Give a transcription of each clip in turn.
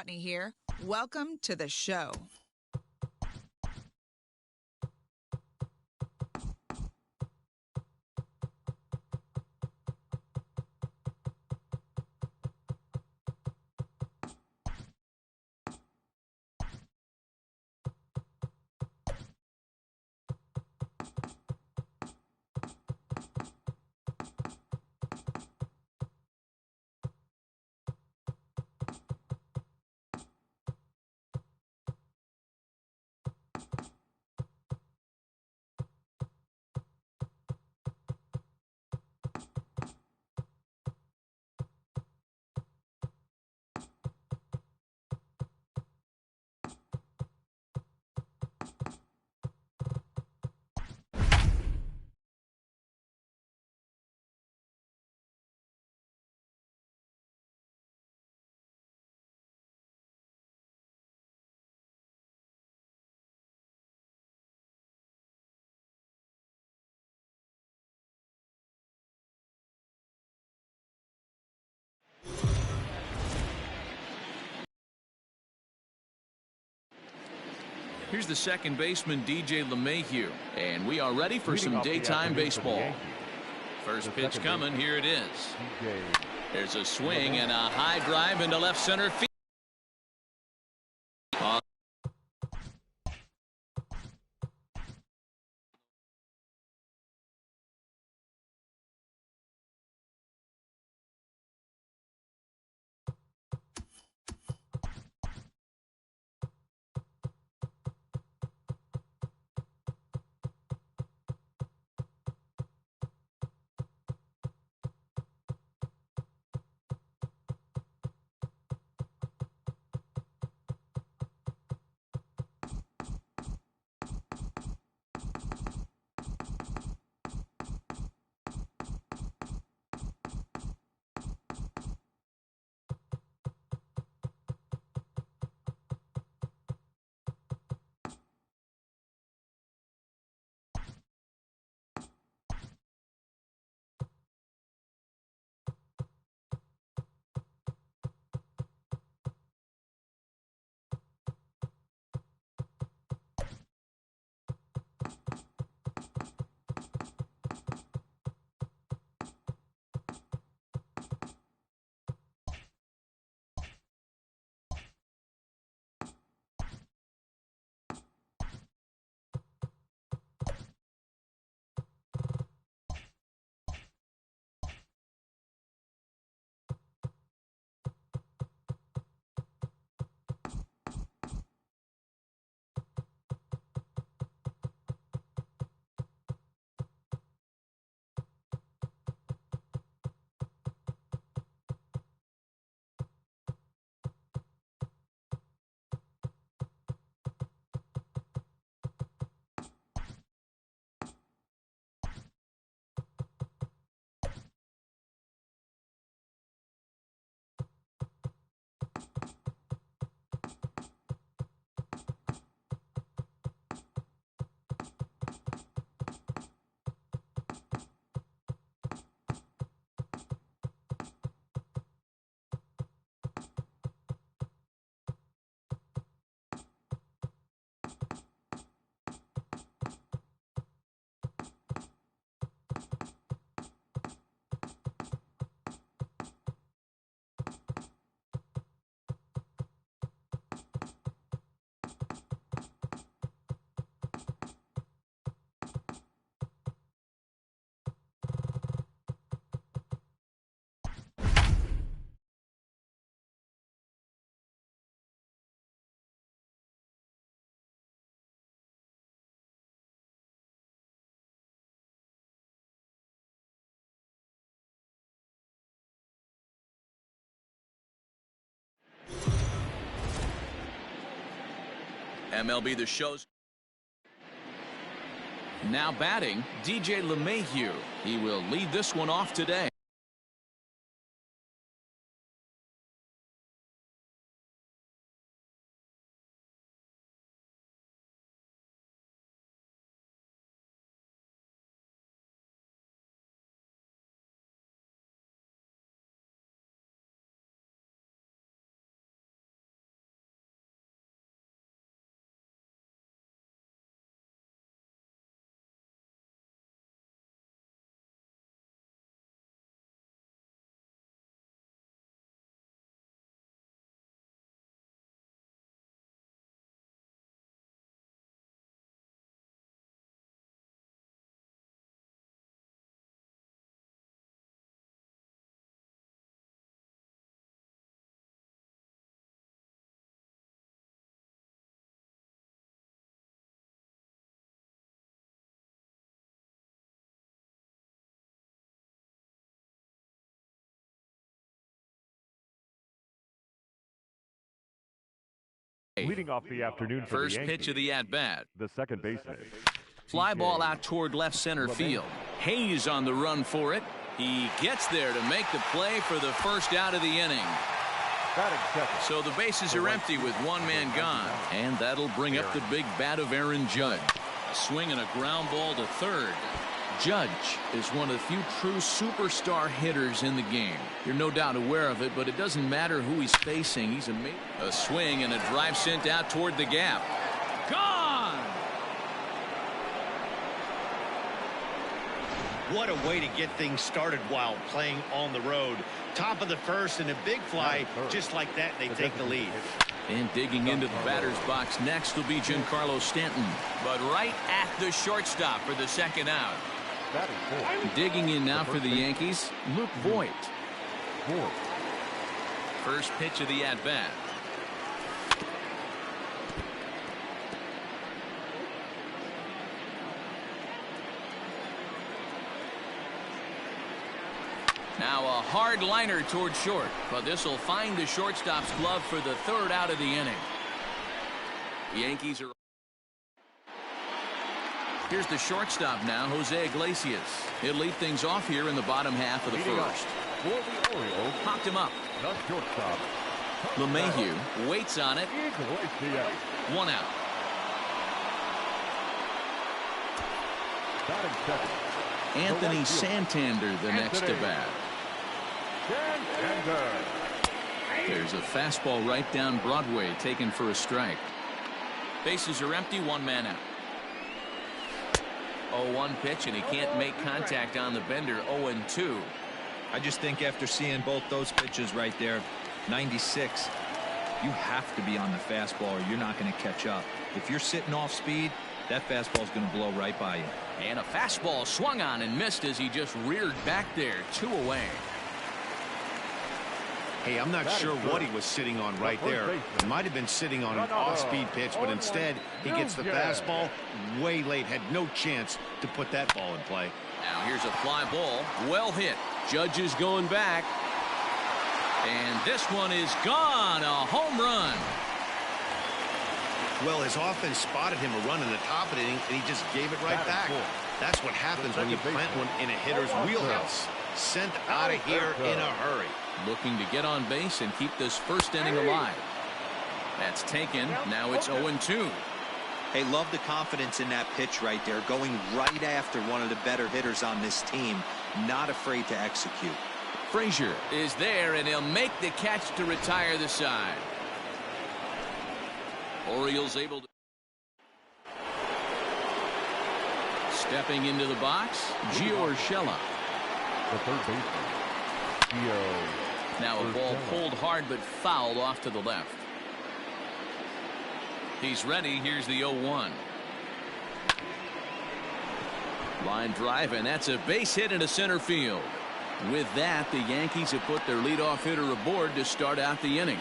Courtney here. Welcome to the show. Here's the second baseman, DJ LeMahieu, and we are ready for some daytime baseball. First pitch coming. Here it is. There's a swing and a high drive into left center field. MLB The Show's now batting, DJ LeMahieu. He will lead this one off today. Leading off the afternoon for First pitch of the at-bat. the second baseman. Fly ball out toward left center field. Hayes on the run for it. He gets there to make the play for the first out of the inning. So the bases are empty with one man gone. And that'll bring up the big bat of Aaron Judge. A swing and a ground ball to third. Judge is one of the few true superstar hitters in the game. You're no doubt aware of it, but it doesn't matter who he's facing. He's amazing. A swing and a drive sent out toward the gap. Gone! What a way to get things started while playing on the road. Top of the first and a big fly. Just like that, they take the lead. And digging into the batter's box next will be Giancarlo Stanton. But right at the shortstop for the second out. Digging in now for the Yankees, Luke Voigt. First pitch of the at-bat. Now a hard liner toward short, but this will find the shortstop's glove for the third out of the inning. The Yankees are. Here's the shortstop now, Jose Iglesias. He'll lead things off here in the bottom half of the first. Popped him up. LeMahieu waits on it. One out. Anthony Santander the next to bat. There's a fastball right down Broadway taken for a strike. Bases are empty, one man out. 0-1 pitch, and he can't make contact on the bender. 0-2. I just think after seeing both those pitches right there, 96, you have to be on the fastball or you're not going to catch up. If you're sitting off speed, that fastball is going to blow right by you. And a fastball swung on and missed as he just reared back there. 2 away. Hey, I'm not sure what he was sitting on right there. He might have been sitting on an off-speed pitch, but instead he gets the fastball way late. Had no chance to put that ball in play. Now here's a fly ball. Well hit. Judge is going back. And this one is gone. A home run. Well, his offense spotted him a run in the top of the inning, and he just gave it right back. That's what happens when you plant one in a hitter's wheelhouse. Sent out of here in a hurry. Looking to get on base and keep this first inning alive. That's taken. Now it's 0-2. Hey, love the confidence in that pitch right there. Going right after one of the better hitters on this team. Not afraid to execute. Frazier is there, and he'll make the catch to retire the side. Orioles able to. Stepping into the box, Gio Urshela. The third baseman, Gio. Now a ball pulled hard but fouled off to the left. He's ready. Here's the 0-1. Line drive, and that's a base hit into center field. With that, the Yankees have put their leadoff hitter aboard to start out the inning.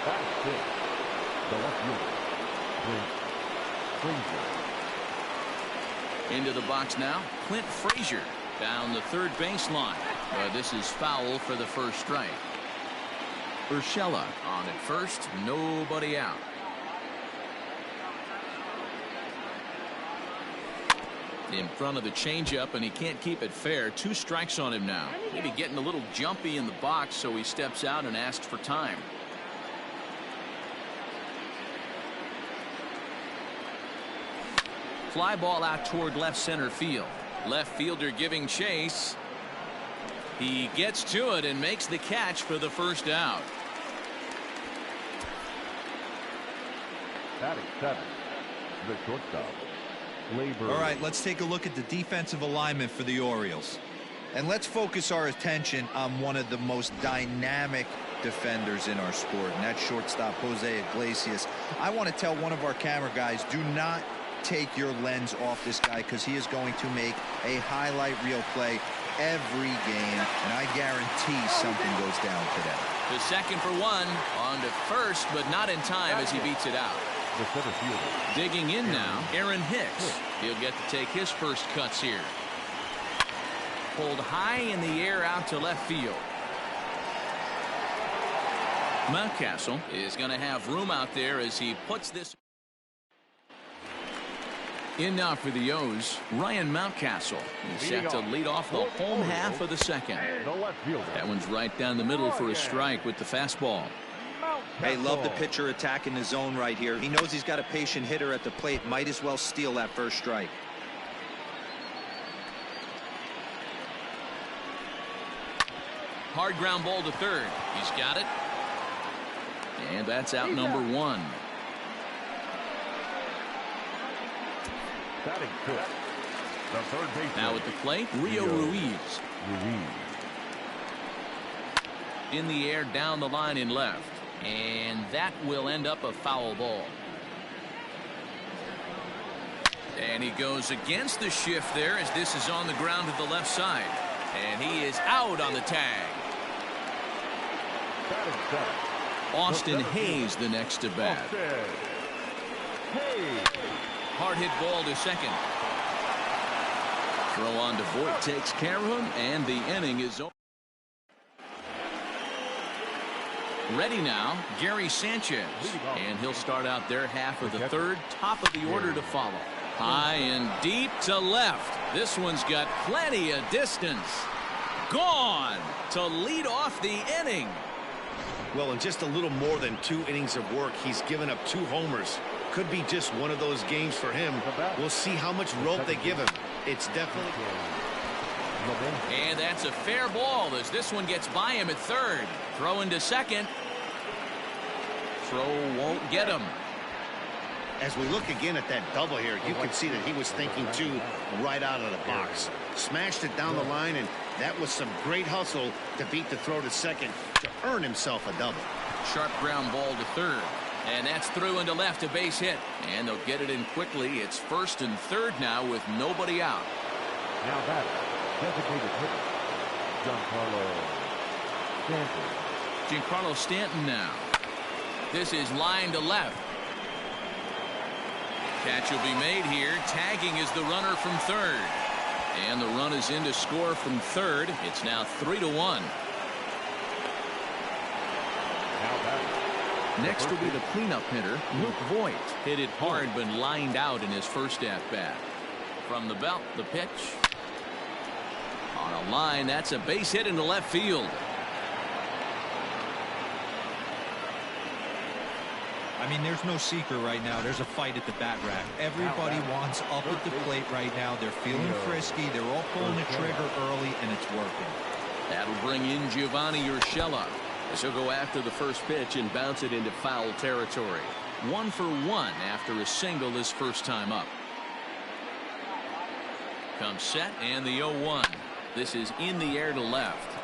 That is good. The left fielder, Frazier. Into the box now, Clint Frazier down the third baseline. But this is foul for the first strike. Urshela on at first, nobody out. In front of the changeup, and he can't keep it fair. 2 strikes on him now. Maybe getting a little jumpy in the box, so he steps out and asks for time. Fly ball out toward left center field. Left fielder giving chase. He gets to it and makes the catch for the first out. Batting 7, the shortstop. All right, let's take a look at the defensive alignment for the Orioles. And let's focus our attention on one of the most dynamic defenders in our sport, and that's shortstop Jose Iglesias. I want to tell one of our camera guys, do not take your lens off this guy, because he is going to make a highlight reel play every game, and I guarantee something goes down today. The second for 1, on to first, but not in time as he beats it out. The center fielder. Digging in now, Aaron Hicks. He'll get to take his first cuts here. Pulled high in the air out to left field. Mountcastle is going to have room out there as he puts this in now for the O's. Ryan Mountcastle is set to lead off the home half of the second. That one's right down the middle for a strike with the fastball. Hey, love the pitcher attacking the zone right here. He knows he's got a patient hitter at the plate. Might as well steal that first strike. Hard ground ball to third. He's got it. And that's out number one. Batting fifth, the third baseman. Now at the plate, Rio Ruiz. In the air, down the line in left. And that will end up a foul ball. And he goes against the shift there as this is on the ground to the left side. And he is out on the tag. Austin Hayes the next to bat. Hard hit ball to second. Throw on to Voit takes care of him, and the inning is over. Ready now, Gary Sanchez, and he'll start out their half of the third, top of the order to follow. High and deep to left. This one's got plenty of distance. Gone to lead off the inning. Well, in just a little more than 2 innings of work, he's given up 2 homers. Could be just one of those games for him. We'll see how much rope they give him. It's definitely. And that's a fair ball as this one gets by him at third. Throw into second. Throw won't get him. As we look again at that double here, you can see that he was thinking too right out of the box. Smashed it down the line, and that was some great hustle to beat the throw to second to earn himself a double. Sharp ground ball to third. And that's through into left, a base hit. And they'll get it in quickly. It's first and third now with nobody out. Now batter, designated hitter, Giancarlo Stanton now. This is line to left. Catch will be made here. Tagging is the runner from third. And the run is in to score from third. It's now 3-1. Next will be the cleanup hitter, Luke Voit. Hit it hard, but lined out in his first at-bat. From the belt, the pitch. On a line, that's a base hit into left field. I mean, there's no secret right now. There's a fight at the bat rack. Everybody wants up at the plate right now. They're feeling frisky. They're all pulling the trigger early, and it's working. That'll bring in Giovanni Urshela, as he'll go after the first pitch and bounce it into foul territory. 1 for 1 after a single his first time up. Comes set and the 0-1. This is in the air to left.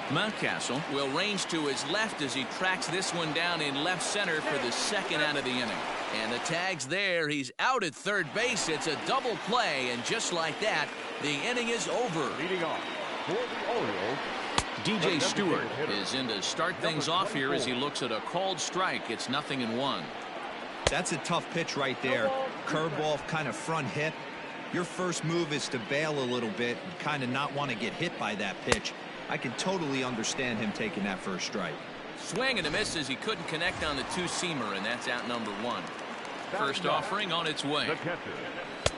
Mountcastle will range to his left as he tracks this one down in left center for the second out of the inning. And the tag's there. He's out at third base. It's a double play, and just like that, the inning is over. Leading off for the Orioles, DJ Stewart is in to start things off here as he looks at a called strike. It's 0-1. That's a tough pitch right there. Curveball, kind of front hip. Your first move is to bail a little bit and kind of not want to get hit by that pitch. I can totally understand him taking that first strike. Swing and a miss as he couldn't connect on the two-seamer, and that's out number 1. First offering on its way.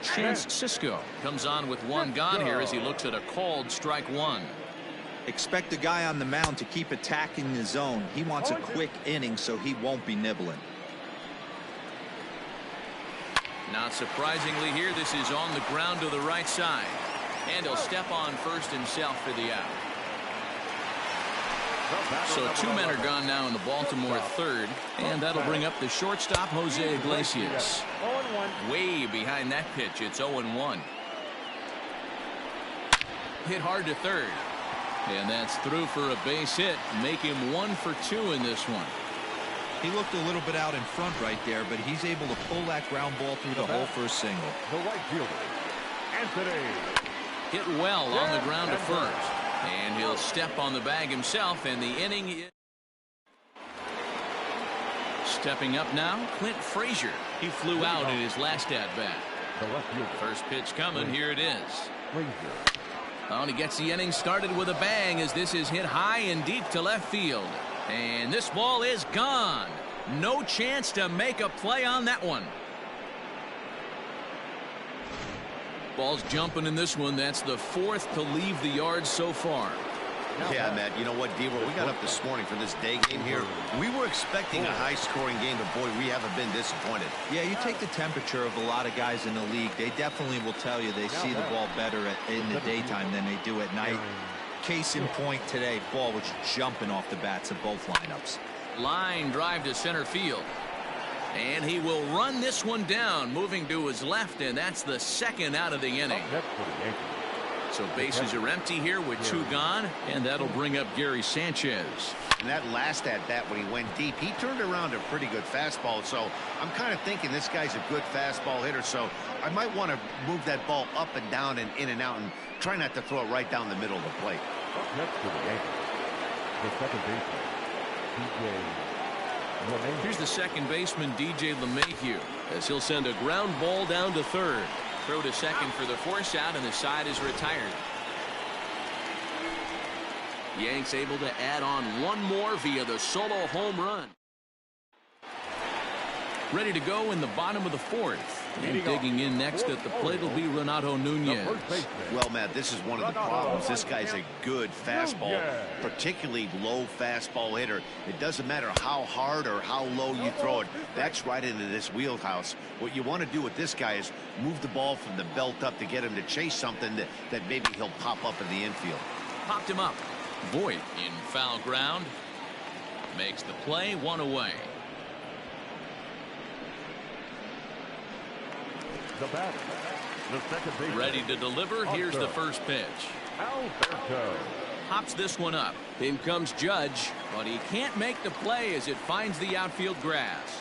Chance Sisco comes on with one gone here as he looks at a called strike 1. Expect the guy on the mound to keep attacking the zone. He wants a quick inning, so he won't be nibbling. Not surprisingly here, this is on the ground to the right side. And he'll step on first himself for the out. So 2 men are gone now in the Baltimore third, and that'll bring up the shortstop, Jose Iglesias. Way behind that pitch, it's 0-1. Hit hard to third, and that's through for a base hit. Make him 1 for 2 in this one. He looked a little bit out in front right there, but he's able to pull that ground ball through the hole for a single. The right fielder, Anthony. Hit well on the ground to first. And he'll step on the bag himself, and the inning is. Stepping up now, Clint Frazier. He flew out in his last at-bat. The left fielder. First pitch coming. Here it is. Frazier. Oh, and he gets the inning started with a bang as this is hit high and deep to left field. And this ball is gone. No chance to make a play on that one. Ball's jumping in this one. That's the fourth to leave the yard so far. Yeah, Matt, you know what, D-Roll, we got up this morning for this day game here. We were expecting a high-scoring game, but, boy, we haven't been disappointed. Yeah, you take the temperature of a lot of guys in the league. They definitely will tell you they see the ball better in the daytime than they do at night. Case in point today, ball was jumping off the bats of both lineups. Line drive to center field. And he will run this one down, moving to his left, and that's the second out of the inning. So bases are empty here with two gone, and that'll bring up Gary Sanchez. And that last at-bat when he went deep, he turned around a pretty good fastball. So I'm kind of thinking this guy's a good fastball hitter. So I might want to move that ball up and down and in and out and try not to throw it right down the middle of the plate. Up next to the Yankees, the second baseman, DJ. Here's the second baseman, DJ LeMahieu, as he'll send a ground ball down to third. Throw to second for the force out, and the side is retired. Yanks able to add on one more via the solo home run. Ready to go in the bottom of the fourth. And digging in next at the plate will be Renato Nunez. Well, Matt, this is one of the problems. This guy's a good fastball, particularly low fastball hitter. It doesn't matter how hard or how low you throw it. That's right into this wheelhouse. What you want to do with this guy is move the ball from the belt up to get him to chase something that maybe he'll pop up in the infield. Popped him up. Voit in foul ground. Makes the play, one away. The batter, the second baseman. Ready to deliver. Here's the first pitch. Alberto. Pops this one up. In comes Judge, but he can't make the play as it finds the outfield grass.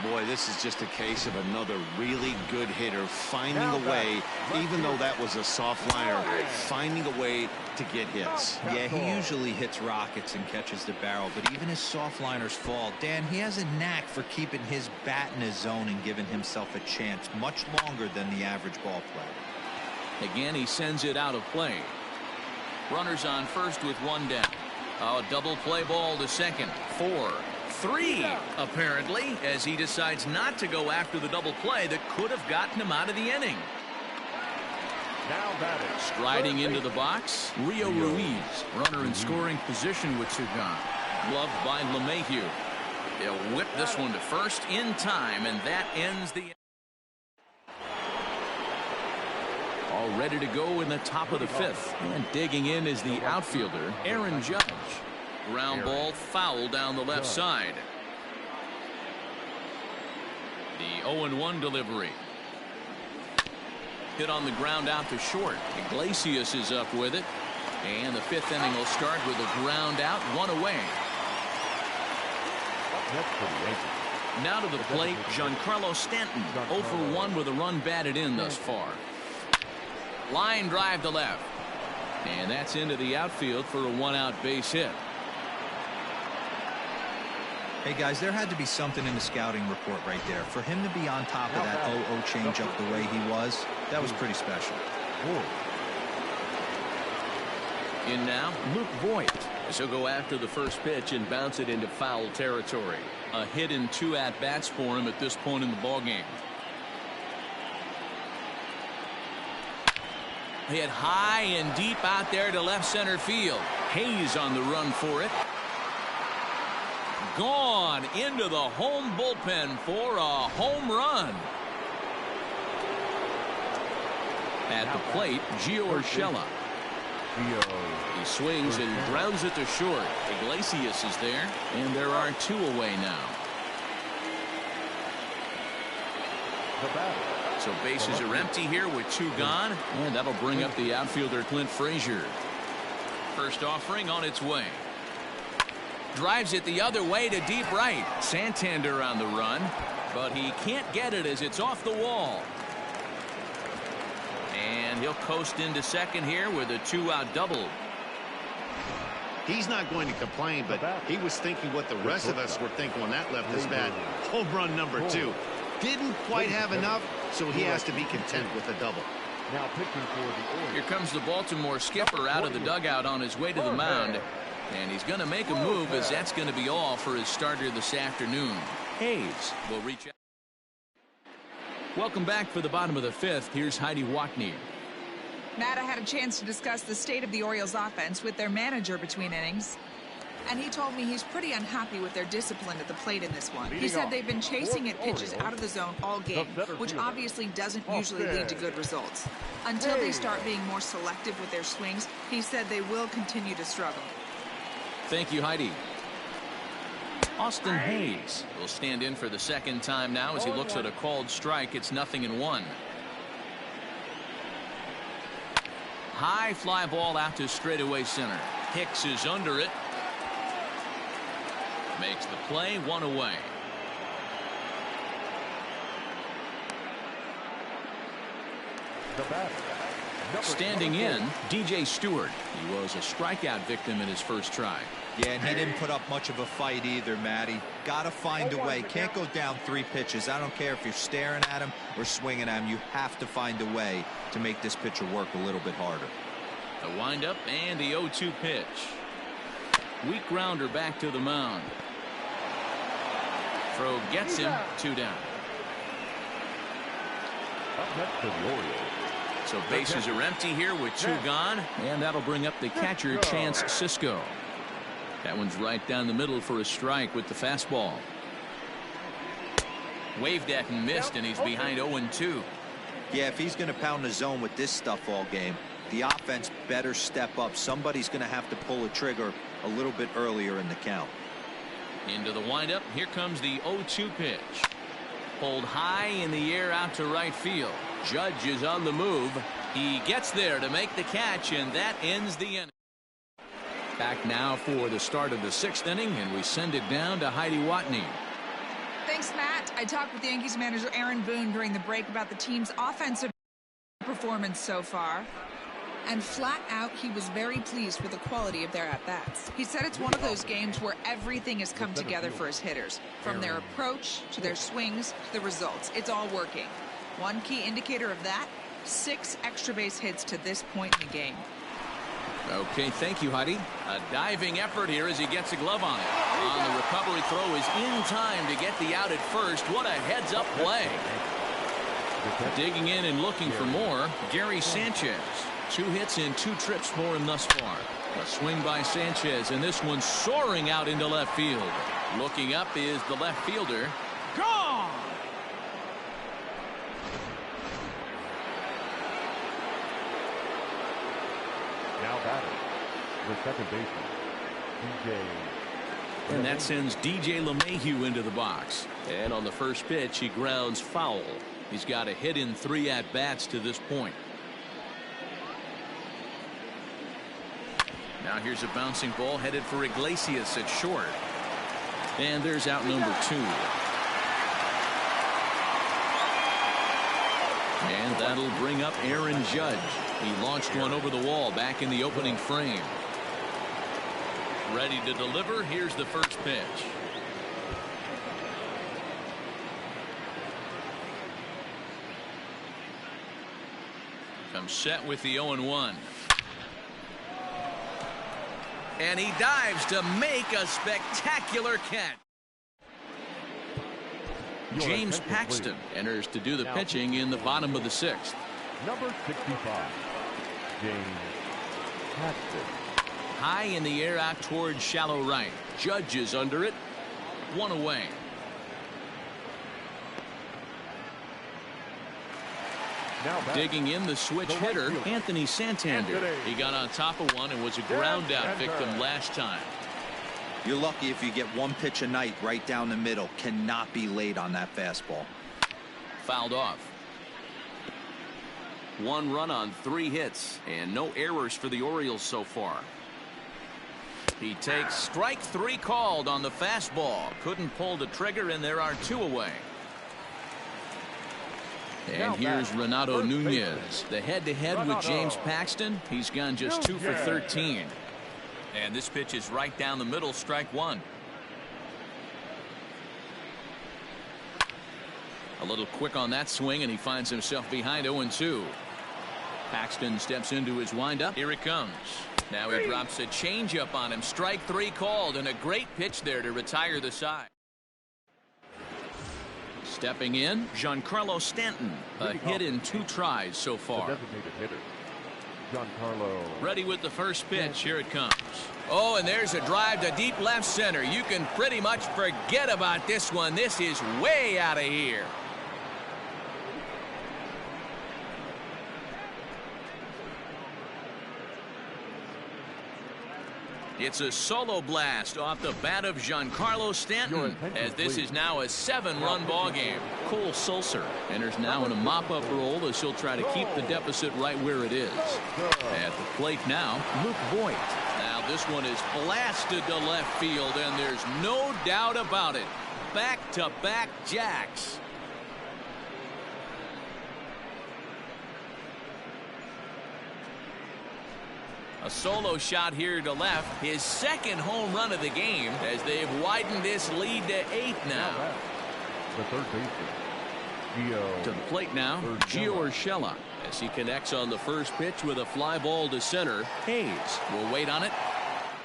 Boy, this is just a case of another really good hitter finding a way, even though that was a soft liner, finding a way to get hits. Yeah, he usually hits rockets and catches the barrel, but even his soft liners fall. Dan, he has a knack for keeping his bat in his zone and giving himself a chance much longer than the average ball player. Again, he sends it out of play. Runners on first with one down. A double play ball to second. 4-3 apparently, as he decides not to go after the double play that could have gotten him out of the inning. Now batting. Striding into the box, Rio Ruiz, runner in scoring position with two gone. Gloved by LeMahieu. He'll whip this one to first in time, and that ends the. All ready to go in the top of the fifth, and digging in is the outfielder Aaron Judge. Ground ball foul down the left side. The 0-1 delivery. Hit on the ground out to short. Iglesias is up with it. And the fifth inning will start with a ground out, one away. Now to the plate, Giancarlo Stanton. 0 for 1 with a run batted in thus far. Line drive to left. And that's into the outfield for a one-out base hit. Hey, guys, there had to be something in the scouting report right there. For him to be on top of that 0-0 changeup the way he was, that was pretty special. In now, Luke Voit. He'll go after the first pitch and bounce it into foul territory. A hit in 2 at-bats for him at this point in the ballgame. Hit high and deep out there to left center field. Hayes on the run for it. Gone into the home bullpen for a home run. At the plate, Gio Urshela. He swings and grounds it to short. Iglesias is there, and there are 2 away now. So bases are empty here with 2 gone, and that'll bring up the outfielder Clint Frazier. First offering on its way. Drives it the other way to deep right. Santander on the run, but he can't get it as it's off the wall. And he'll coast into second here with a 2-out double. He's not going to complain, but he was thinking what the rest of us were thinking when that left his bat. Home run number 2. Didn't quite have enough, so he has to be content with the double. Now pitching for the Orioles. Here comes the Baltimore skipper out of the dugout on his way to the mound. And he's going to make a move, as that's going to be all for his starter this afternoon. Hayes will reach out. Welcome back for the bottom of the fifth. Here's Heidi Watney. Matt, I had a chance to discuss the state of the Orioles offense with their manager between innings. And he told me he's pretty unhappy with their discipline at the plate in this one. He said they've been chasing at pitches out of the zone all game, which obviously doesn't usually lead to good results. Until they start being more selective with their swings, he said they will continue to struggle. Thank you, Heidi. Austin Hayes will stand in for the second time now as he looks at a called strike. It's 0-1. High fly ball out to straightaway center. Hicks is under it. Makes the play, 1 away. The batter. Standing in, DJ Stewart. He was a strikeout victim in his first try. Yeah, and he didn't put up much of a fight either, Matty. Got to find a way. Can't go down 3 pitches. I don't care if you're staring at him or swinging at him. You have to find a way to make this pitcher work a little bit harder. A windup and the 0-2 pitch. Weak grounder back to the mound. Throw gets him, 2 down. Up next for the Orioles. So bases are empty here with 2 gone, and that'll bring up the catcher, Chance Sisco. That one's right down the middle for a strike with the fastball. Waved at and missed, and he's behind 0-2. Yeah, if he's going to pound the zone with this stuff all game, the offense better step up. Somebody's going to have to pull a trigger a little bit earlier in the count. Into the windup. Here comes the 0-2 pitch. Pulled high in the air out to right field. Judge is on the move. He gets there to make the catch, and that ends the inning. Back now for the start of the 6th inning, and we send it down to Heidi Watney. Thanks, Matt. I talked with Yankees manager Aaron Boone during the break about the team's offensive performance so far. And flat out, he was very pleased with the quality of their at-bats. He said it's one of those games where everything has come together for his hitters. From their approach, to their swings, to the results. It's all working. One key indicator of that, 6 extra base hits to this point in the game. Okay, thank you, Heidi. A diving effort here as he gets a glove on it. On the recovery throw is in time to get the out at first. What a heads-up play. Digging in and looking for more, Gary Sanchez. 2 hits and 2 trips for him thus far. A swing by Sanchez, and this one soaring out into left field. Looking up is the left fielder. Gone! Now batting, the second baseman, DJ. And that sends DJ LeMahieu into the box. And on the first pitch, he grounds foul. He's got a hit in 3 at-bats to this point. Now here's a bouncing ball headed for Iglesias at short. And there's out number 2. And that'll bring up Aaron Judge. He launched one over the wall back in the opening frame. Ready to deliver. Here's the first pitch. Comes set with the 0-1. And he dives to make a spectacular catch. James Paxton enters to do the pitching in the bottom of the 6th. Number 65, James Paxton. High in the air out towards shallow right. Judge is under it. 1 away. Digging in the switch hitter, Anthony Santander. He got on top of one and was a ground out victim last time. You're lucky if you get 1 pitch a night right down the middle. Cannot be late on that fastball. Fouled off. 1 run on 3 hits and no errors for the Orioles so far. He takes strike 3 called on the fastball. Couldn't pull the trigger, and there are 2 away. And here's Renato Nunez. The head-to-head with James Paxton. He's gone just 2 for 13. And this pitch is right down the middle, strike 1. A little quick on that swing, and he finds himself behind 0-2. Paxton steps into his windup. Here it comes. Now he drops a changeup on him. Strike 3 called, and a great pitch there to retire the side. Stepping in, Giancarlo Stanton. A hit in 2 tries so far. Designated hitter, Giancarlo. Ready with the first pitch. Here it comes. Oh, and there's a drive to deep left center. You can pretty much forget about this one. This is way out of here. It's a solo blast off the bat of Giancarlo Stanton, as this is now a 7-run ball game. Cole Sulser enters now in a mop-up role as he'll try to keep the deficit right where it is. At the plate now, Luke Voigt. Now this one is blasted to left field, and there's no doubt about it. Back-to-back jacks. A solo shot here to left. His second home run of the game as they've widened this lead to 8 now. The third baseman, Gio. To the plate now, Gio Urshela, as he connects on the first pitch with a fly ball to center. Hayes will wait on it.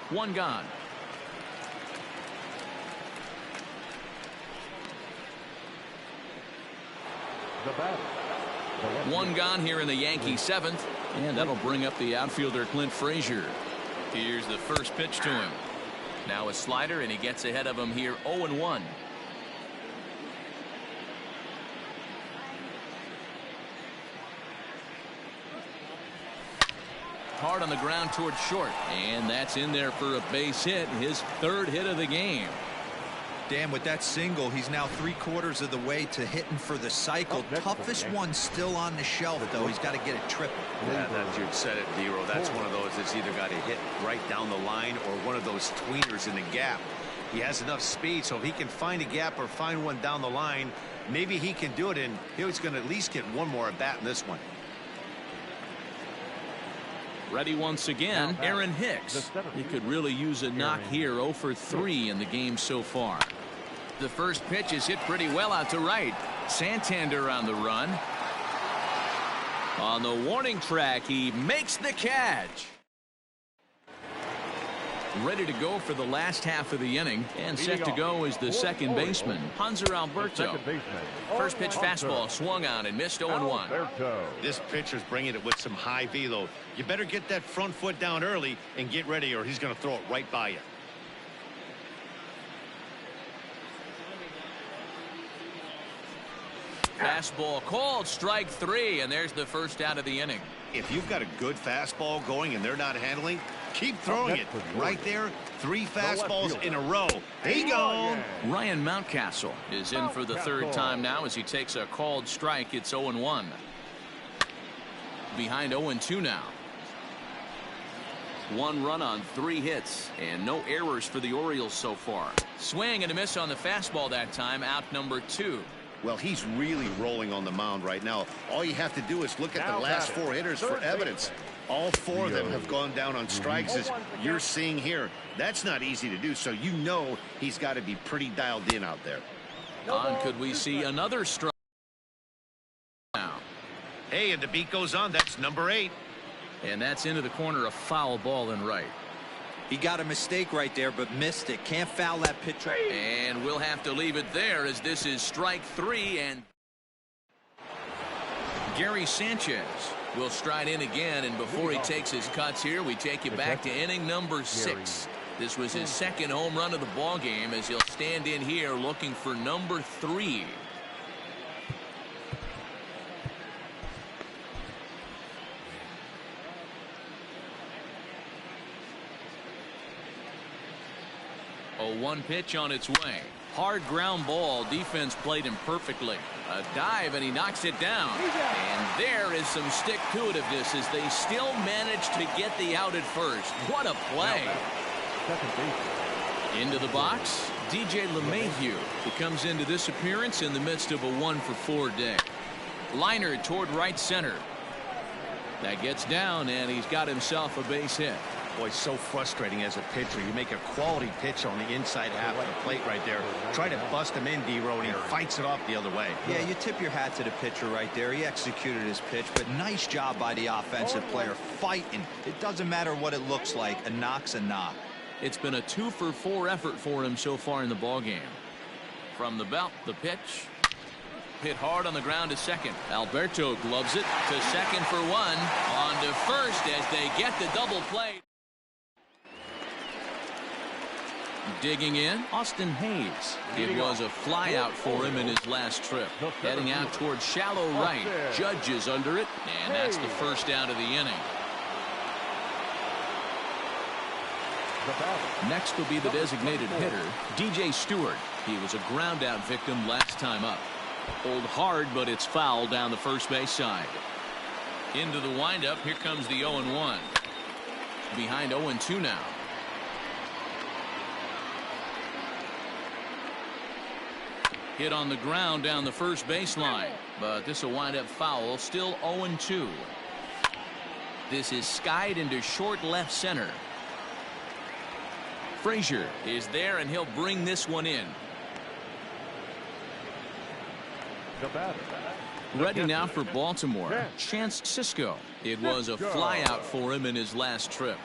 1 gone. The batter. 1 gone here in the Yankee 7th, and that'll bring up the outfielder Clint Frazier. Here's the first pitch to him. Now a slider, and he gets ahead of him here 0-1. Hard on the ground towards short, and that's in there for a base hit, his 3rd hit of the game. Dan, with that single, he's now 3/4 of the way to hitting for the cycle. Toughest one still on the shelf, though. He's got to get it triple. Yeah, that you said it, Dero. That's one of those that's either got to hit right down the line or one of those tweeners in the gap. He has enough speed, so if he can find a gap or find one down the line, maybe he can do it, and he's going to at least get one more at bat in this one. Ready once again, Aaron Hicks. He could really use a knock here. 0 for 3 in the game so far. The first pitch is hit pretty well out to right. Santander on the run. On the warning track, he makes the catch. Ready to go for the last half of the inning, and set to go is the second baseman, Hanser Alberto. First pitch fastball swung on and missed 0-1. This pitcher's bringing it with some high velo. You better get that front foot down early and get ready, or he's going to throw it right by you. Fastball called, strike 3, and there's the first out of the inning. If you've got a good fastball going and they're not handling, keep throwing it. Right there, 3 fastballs in a row. He gone. Ryan Mountcastle is in for the 3rd time now as he takes a called strike. It's 0-1. Behind 0-2 now. 1 run on 3 hits and no errors for the Orioles so far. Swing and a miss on the fastball that time. Out number 2. Well, he's really rolling on the mound right now. All you have to do is look at the last 4 hitters for evidence. All 4 of them have gone down on strikes, as you're seeing here. That's not easy to do, so you know he's got to be pretty dialed in out there. Could we see another strike now? Hey, and the beat goes on. That's number 8. And that's into the corner, a foul ball in right. He got a mistake right there, but missed it. Can't foul that pitcher. And we'll have to leave it there, as this is strike 3. And Gary Sanchez will stride in again, and before he takes his cuts here, we take you back to inning number 6. This was his 2nd home run of the ball game, as he'll stand in here looking for number 3. A 1 pitch on its way. Hard ground ball. Defense played him perfectly. A dive, and he knocks it down. And there is some stick-to-itiveness as they still manage to get the out at first. What a play. Into the box, DJ LeMahieu, who comes into this appearance in the midst of a 1 for 4 day. Liner toward right center. That gets down, and he's got himself a base hit. Boy, so frustrating as a pitcher. You make a quality pitch on the inside half of the plate right there. Try to bust him in, D-Row, and he fights it off the other way. Yeah, you tip your hat to the pitcher right there. He executed his pitch, but nice job by the offensive player fighting. It doesn't matter what it looks like. A knock's a knock. It's been a 2-for-4 effort for him so far in the ballgame. From the belt, the pitch. Hit hard on the ground to second. Alberto gloves it to second for one. On to first as they get the double play. Digging in, Austin Hayes. It was a fly out for him in his last trip. Heading out towards shallow right. Judges under it, and that's the first out of the inning. Next will be the designated hitter, DJ Stewart. He was a ground out victim last time up. Pulled hard, but it's foul down the first base side. Into the windup, here comes the 0-1. Behind 0-2 now. Hit on the ground down the first baseline, but this will wind up foul. Still 0-2. This is skied into short left center. Frazier is there, and he'll bring this one in. Ready now for Baltimore, Chance Sisco. It was a flyout for him in his last trip.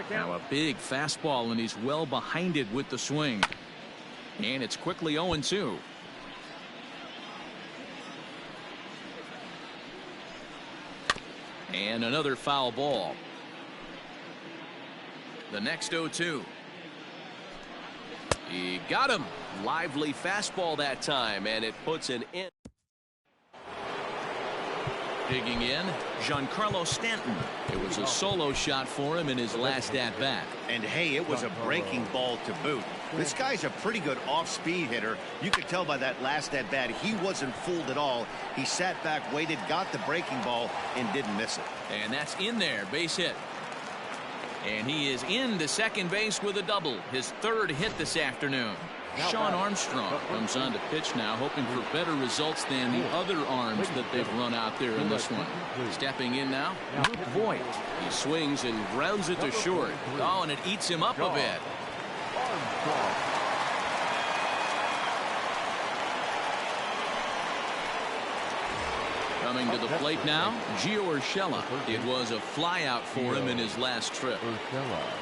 Now a big fastball, and he's well behind it with the swing. And it's quickly 0-2. And another foul ball. The next 0-2. He got him. Lively fastball that time, and it puts an end. Digging in, Giancarlo Stanton. It was a solo shot for him in his last at-bat. And hey, it was a breaking ball to boot. This guy's a pretty good off-speed hitter. You could tell by that last at-bat he wasn't fooled at all. He sat back, waited, got the breaking ball, and didn't miss it. And that's in there, base hit. And he is into second base with a double, his third hit this afternoon. Sean Armstrong comes on to pitch now, hoping for better results than the other arms that they've run out there in this one. Stepping in now, Luke Voigt. He swings and grounds it to short. Oh, and it eats him up a bit. Coming to the plate now, Gio Urshela. It was a flyout for him in his last trip.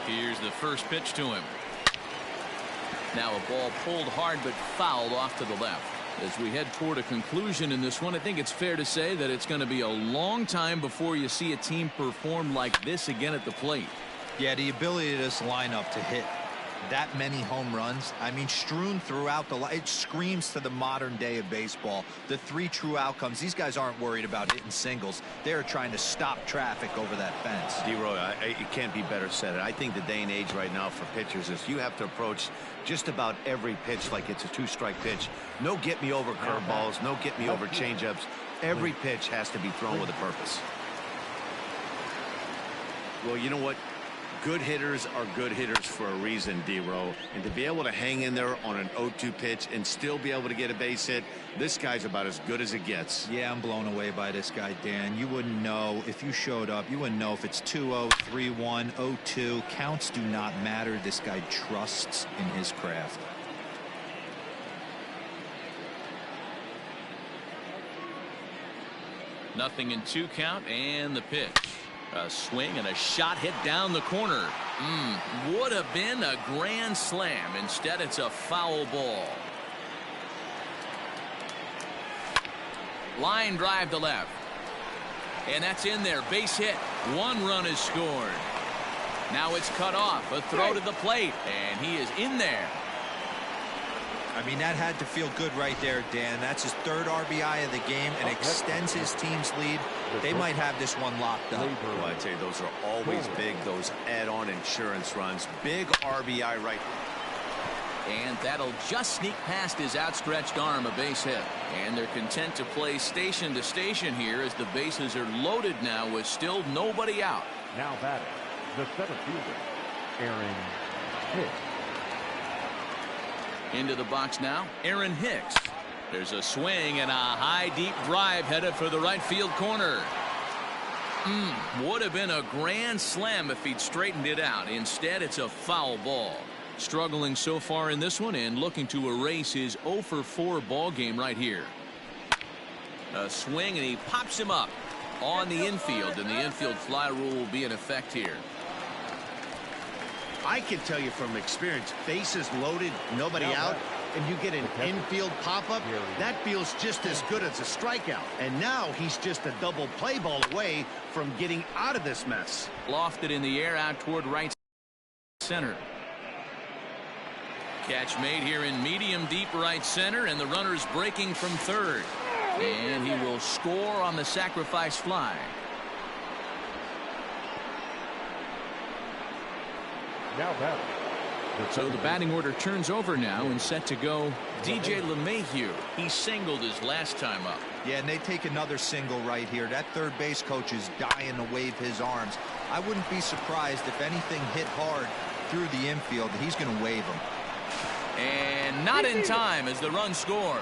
Here's the first pitch to him. Now a ball pulled hard but fouled off to the left. As we head toward a conclusion in this one, I think it's fair to say that it's going to be a long time before you see a team perform like this again at the plate. Yeah, the ability of this lineup to hit that many home runs, I mean, strewn throughout the line, it screams to the modern day of baseball. The three true outcomes. These guys aren't worried about hitting singles. They're trying to stop traffic over that fence. D-Roy, it can't be better said. I think the day and age right now for pitchers is you have to approach just about every pitch like it's a two-strike pitch. No get-me-over curveballs, no get-me-over changeups. Every pitch has to be thrown with a purpose. Well, you know what? Good hitters are good hitters for a reason, D-Row. And to be able to hang in there on an 0-2 pitch and still be able to get a base hit, this guy's about as good as it gets. Yeah, I'm blown away by this guy, Dan. You wouldn't know if you showed up. You wouldn't know if it's 2-0, 3-1, 0-2. Counts do not matter. This guy trusts in his craft. Nothing in 2 count, and the pitch. A swing and a shot hit down the corner. Would have been a grand slam. Instead, it's a foul ball. Line drive to left. And that's in there. Base hit. 1 run is scored. Now it's cut off. A throw to the plate. And he is in there. I mean, that had to feel good right there, Dan. That's his 3rd RBI of the game and extends his team's lead. They might have this one locked up. Well, I tell you, those are always big, those add-on insurance runs. Big RBI right. And that'll just sneak past his outstretched arm, a base hit. And they're content to play station to station here as the bases are loaded now with still nobody out. Now batting, the center fielder, Aaron Hicks. Into the box now, Aaron Hicks. There's a swing and a high deep drive headed for the right field corner. Would have been a grand slam if he'd straightened it out. Instead, it's a foul ball. Struggling so far in this one and looking to erase his 0 for 4 ball game right here. A swing, and he pops him up on the infield, and the infield fly rule will be in effect here. I can tell you from experience, bases loaded, nobody out, and you get an infield pop-up, that feels just as good as a strikeout. And now he's just a double play ball away from getting out of this mess. Lofted in the air out toward right center. Catch made here in medium deep right center, and the runner's breaking from third. And he will score on the sacrifice fly. Now batting. So the batting order turns over now and set to go DJ LeMahieu. He singled his last time up. Yeah, and they take another single right here. That third base coach is dying to wave his arms. I wouldn't be surprised if anything hit hard through the infield. He's going to wave them. And not in time as the run scores.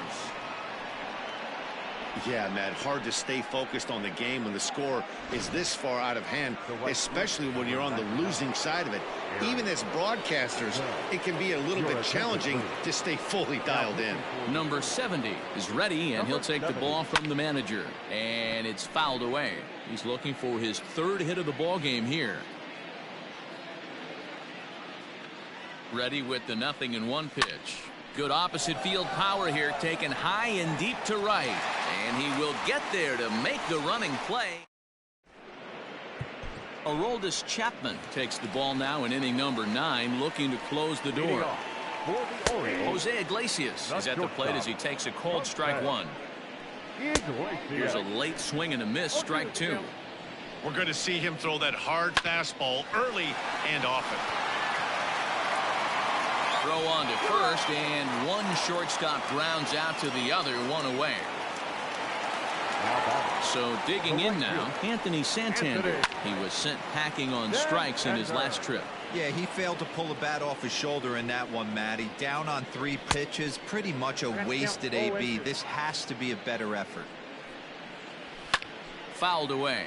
Yeah, Matt, hard to stay focused on the game when the score is this far out of hand, especially when you're on the losing side of it. Even as broadcasters, it can be a little bit challenging to stay fully dialed in. Number 70 is ready, and he'll take the ball from the manager. And it's fouled away. He's looking for his third hit of the ball game here. Ready with the 0-1 pitch. Good opposite field power here, taken high and deep to right. And he will get there to make the running play. Aroldis Chapman takes the ball now in inning number 9, looking to close the door. Jose Iglesias is at the plate as he takes a called strike 1. Here's a late swing and a miss, strike 2. We're going to see him throw that hard fastball early and often. Throw on to first, and one shortstop grounds out to the other, one away. So digging in now, Anthony Santander. He was sent packing on strikes in his last trip. Yeah, he failed to pull a bat off his shoulder in that one, Matty. Down on 3 pitches, pretty much a wasted AB. This has to be a better effort. Fouled away.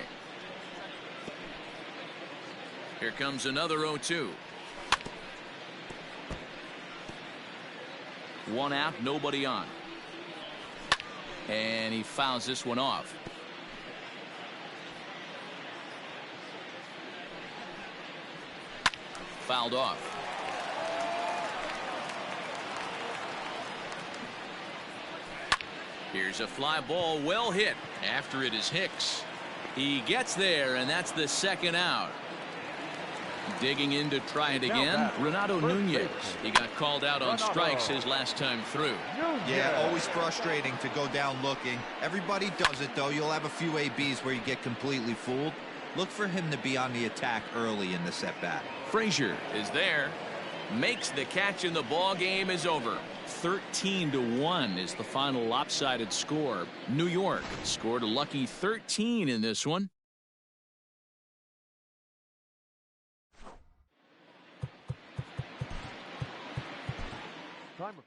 Here comes another 0-2. 1 out, nobody on. And he fouls this one off. Fouled off. Here's a fly ball, well hit. After it is Hicks. He gets there, and that's the 2nd out. Digging in to try it again, Renato Nunez. He got called out on strikes his last time through. Yeah, always frustrating to go down looking. Everybody does it, though. You'll have a few ABs where you get completely fooled. Look for him to be on the attack early in the at-bat. Frazier is there, makes the catch, and the ball game is over. 13-1 is the final lopsided score. New York scored a lucky 13 in this one. Time of